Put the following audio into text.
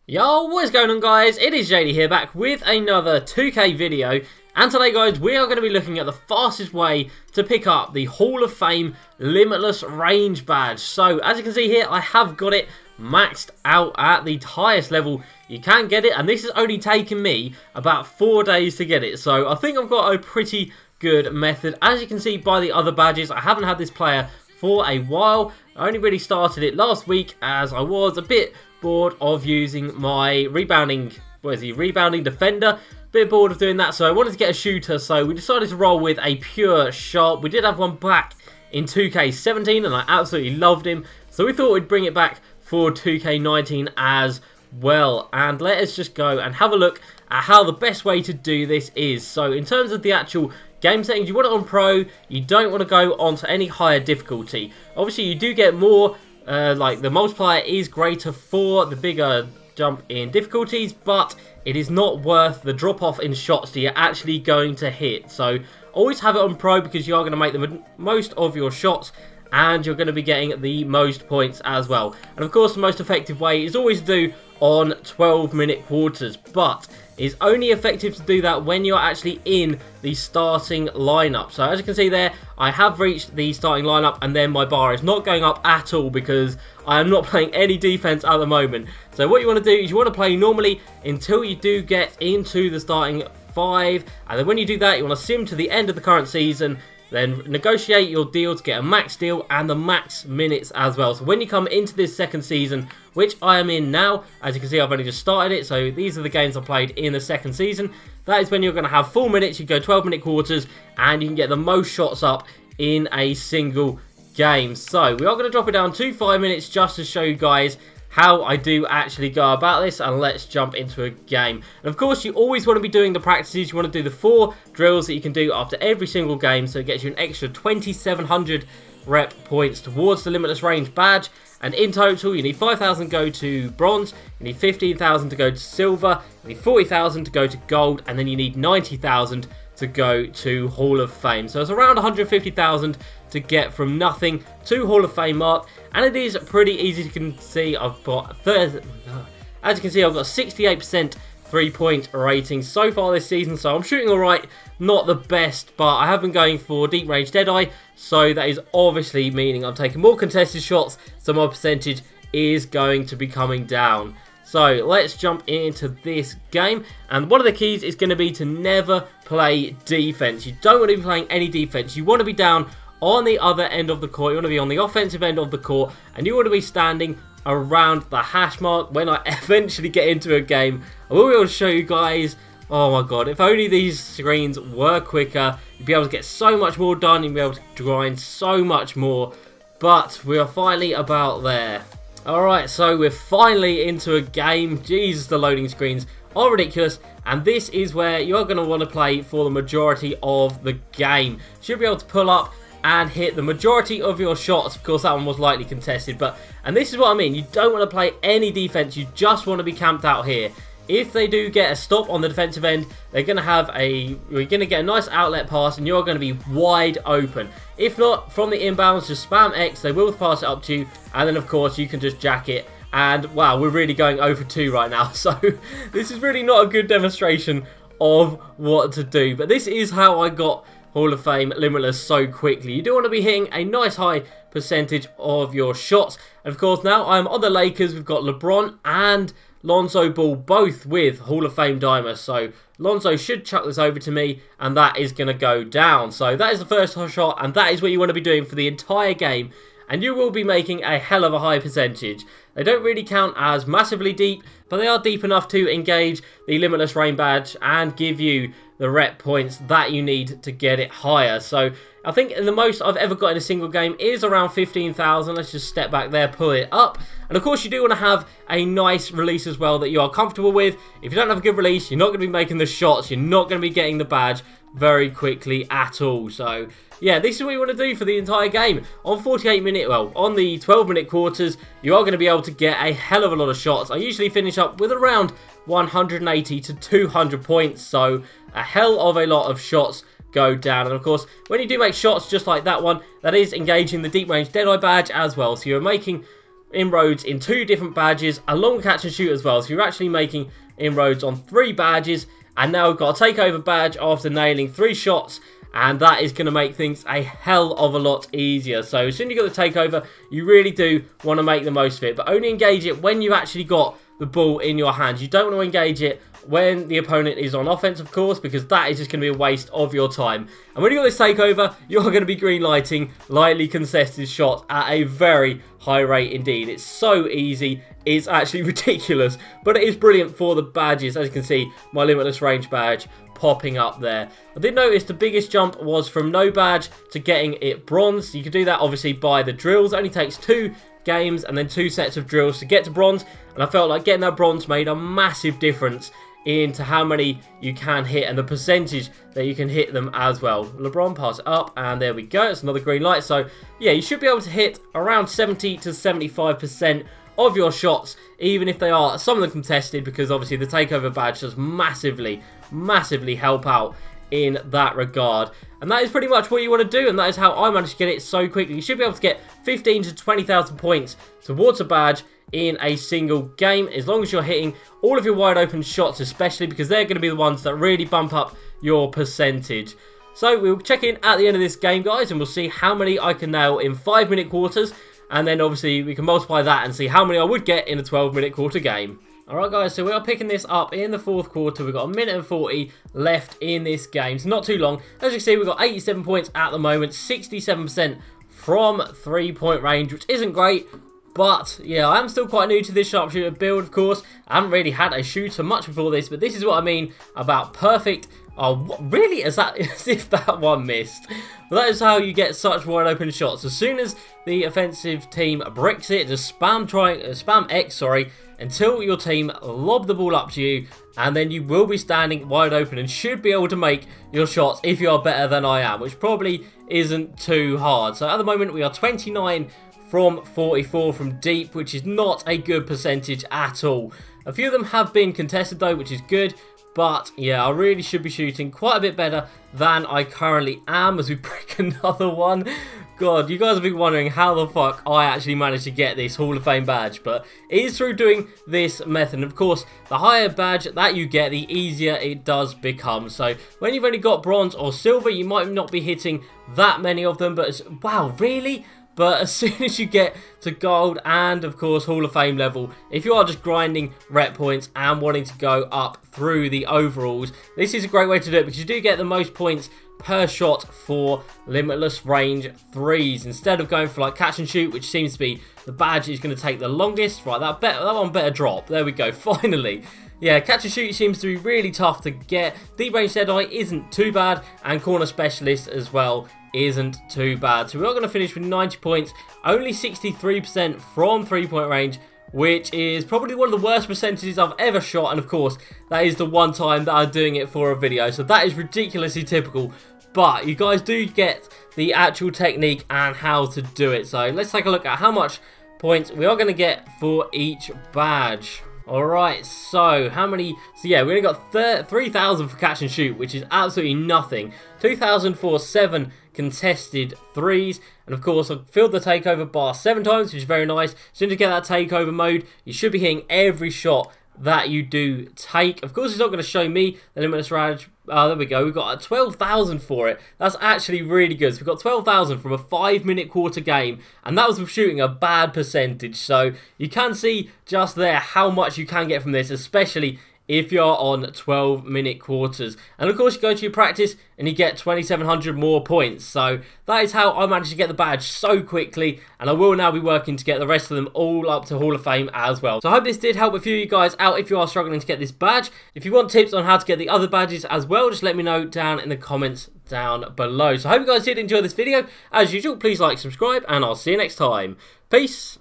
Yo, what is going on guys? It is JD here back with another 2K video, and today guys we are going to be looking at the fastest way to pick up the Hall of Fame Limitless range badge. So as you can see here, I have got it maxed out at the highest level you can get it, and this has only taken me about 4 days to get it, so I think I've got a pretty good method. As you can see by the other badges, I haven't had this player for a while. I only really started it last week as I was a bit bored of using my rebounding defender. Bit bored of doing that, so I wanted to get a shooter, so we decided to roll with a pure sharp. We did have one back in 2K17 and I absolutely loved him, so we thought we'd bring it back for 2K19 as well. And let us just go and have a look at how the best way to do this is. So in terms of the actual game settings, you want it on pro, you don't want to go on to any higher difficulty. Obviously you do get more, like the multiplier is greater for the bigger jump in difficulties, but it is not worth the drop off in shots that you're actually going to hit. So always have it on pro because you are going to make the most of your shots and you're going to be getting the most points as well. And of course the most effective way is always to do on 12-minute quarters, but it's only effective to do that when you're actually in the starting lineup. So as you can see there, I have reached the starting lineup and then my bar is not going up at all because I am not playing any defense at the moment. So what you want to do is you want to play normally until you do get into the starting 5, and then when you do that you want to sim to the end of the current season, then negotiate your deal to get a max deal and the max minutes as well. So when you come into this second season, which I am in now, as you can see I've only just started it, so these are the games I played in the second season. That is when you're going to have full minutes, you go 12-minute quarters, and you can get the most shots up in a single game. So we are going to drop it down to 5 minutes just to show you guys how I do actually go about this, and let's jump into a game. And of course you always want to be doing the practices. You want to do the 4 drills that you can do after every single game, so it gets you an extra 2,700 rep points towards the Limitless range badge. And in total you need 5,000 to go to bronze, you need 15,000 to go to silver, you need 40,000 to go to gold, and then you need 90,000 to go to Hall of Fame. So it's around 150,000 to get from nothing to Hall of Fame mark, and it is pretty easy. You can see I've got 30, as you can see I've got 68% 3-point rating so far this season, so I'm shooting alright, not the best, but I have been going for deep range deadeye, so that is obviously meaning I'm taking more contested shots, so my percentage is going to be coming down. So let's jump into this game, and one of the keys is going to be to never play defense. You don't want to be playing any defense. You want to be down on the other end of the court, you want to be on the offensive end of the court, and you want to be standing around the hash mark. When I eventually get into a game, I will be able to show you guys. Oh my god, if only these screens were quicker, you'd be able to get so much more done, you'd be able to grind so much more, but we are finally about there. Alright, so we're finally into a game. Jesus, the loading screens are ridiculous, and this is where you're going to want to play for the majority of the game. Should be able to pull up and hit the majority of your shots. Of course that one was lightly contested, and this is what I mean, you don't want to play any defense, you just want to be camped out here. If they do get a stop on the defensive end, they're going to have you're going to get a nice outlet pass and you're going to be wide open. If not, from the inbounds, just spam X, they will pass it up to you, and then of course you can just jack it. And wow, we're really going 0 for 2 right now, so this is really not a good demonstration of what to do, but this is how I got Hall of Fame Limitless so quickly. You do want to be hitting a nice high percentage of your shots. And of course now I'm on the Lakers. We've got LeBron and Lonzo Ball both with Hall of Fame dimers. So Lonzo should chuck this over to me and that is going to go down. So that is the first shot, and that is what you want to be doing for the entire game. And you will be making a hell of a high percentage. They don't really count as massively deep, but they are deep enough to engage the Limitless Rain badge and give you the rep points that you need to get it higher. So I think the most I've ever got in a single game is around 15,000. Let's just step back there, pull it up. And of course you do want to have a nice release as well that you are comfortable with. If you don't have a good release, you're not going to be making the shots, you're not going to be getting the badge very quickly at all. So yeah, this is what you want to do for the entire game. On 48-minute, well, on the 12-minute quarters, you are going to be able to get a hell of a lot of shots. I usually finish up with around 180 to 200 points, so a hell of a lot of shots go down. And of course, when you do make shots just like that one, that is engaging the deep range deadeye badge as well. So you're making inroads in 2 different badges, along with catch and shoot as well. So you're actually making inroads on 3 badges, and now we've got a takeover badge after nailing 3 shots, and that is going to make things a hell of a lot easier. So as soon as you got the takeover, you really do want to make the most of it, but only engage it when you've actually got the ball in your hands. You don't want to engage it when the opponent is on offense, of course, because that is just going to be a waste of your time. And when you got this takeover, you're going to be green lighting lightly contested shots at a very high rate indeed. It's so easy, it's actually ridiculous, but it is brilliant for the badges. As you can see, my Limitless range badge popping up there. I did notice the biggest jump was from no badge to getting it bronze. You can do that obviously by the drills. It only takes 2 games and then 2 sets of drills to get to bronze, and I felt like getting that bronze made a massive difference into how many you can hit and the percentage that you can hit them as well. LeBron, pass it up, and there we go. It's another green light. So yeah, you should be able to hit around 70 to 75% of your shots, even if they are some of them contested, because obviously the takeover badge does massively help out in that regard. And that is pretty much what you want to do, and that is how I managed to get it so quickly. You should be able to get 15 to 20,000 points towards a badge in a single game, as long as you're hitting all of your wide open shots, especially because they're going to be the ones that really bump up your percentage. So we'll check in at the end of this game, guys, and we'll see how many I can nail in 5-minute quarters, and then obviously we can multiply that and see how many I would get in a 12-minute quarter game. Alright guys, so we are picking this up in the 4th quarter. We've got 1 minute and 40 left in this game. It's not too long. As you can see, we've got 87 points at the moment, 67% from 3-point range, which isn't great. But, yeah, I am still quite new to this sharpshooter build, of course. I haven't really had a shooter much before this, but this is what I mean about perfect. Oh, what, really? As if that one missed. But that is how you get such wide open shots. As soon as the offensive team bricks it, just spam X, until your team lob the ball up to you, and then you will be standing wide open and should be able to make your shots if you are better than I am, which probably isn't too hard. So at the moment we are 29 from 44 from deep, which is not a good percentage at all. A few of them have been contested though, which is good. But yeah, I really should be shooting quite a bit better than I currently am as we break another one. God, you guys have been wondering how the fuck I actually managed to get this Hall of Fame badge. But it is through doing this method. And of course, the higher badge that you get, the easier it does become. So when you've only got bronze or silver, you might not be hitting that many of them. But wow, really? But as soon as you get to gold and, of course, Hall of Fame level, if you are just grinding rep points and wanting to go up through the overalls, this is a great way to do it because you do get the most points per shot for Limitless range 3s. Instead of going for like catch and shoot, which seems to be the badge is going to take the longest. Right, that one better drop. There we go, finally. Yeah, catch and shoot seems to be really tough to get. Deep range Deadeye isn't too bad, and corner specialist as well isn't too bad. So we are going to finish with 90 points, only 63% from 3-point range, which is probably one of the worst percentages I've ever shot. And of course, that is the one time that I'm doing it for a video. So that is ridiculously typical. But you guys do get the actual technique and how to do it. So let's take a look at how much points we are going to get for each badge. Alright, so how many? So yeah, we only got 3,000 for catch and shoot, which is absolutely nothing. 2,000 for 7 contested 3s. And of course, I've filled the takeover bar 7 times, which is very nice. As soon as you get that takeover mode, you should be hitting every shot that you do take. Of course, it's not going to show me the Limitless range. There we go. We've got 12,000 for it. That's actually really good. So we've got 12,000 from a 5-minute quarter game, and that was with shooting a bad percentage. So you can see just there how much you can get from this, especially if you're on 12-minute quarters. And of course, you go to your practice and you get 2,700 more points. So that is how I managed to get the badge so quickly, and I will now be working to get the rest of them all up to Hall of Fame as well. So I hope this did help a few of you guys out if you are struggling to get this badge. If you want tips on how to get the other badges as well, just let me know down in the comments down below. So I hope you guys did enjoy this video. As usual, please like, subscribe, and I'll see you next time. Peace.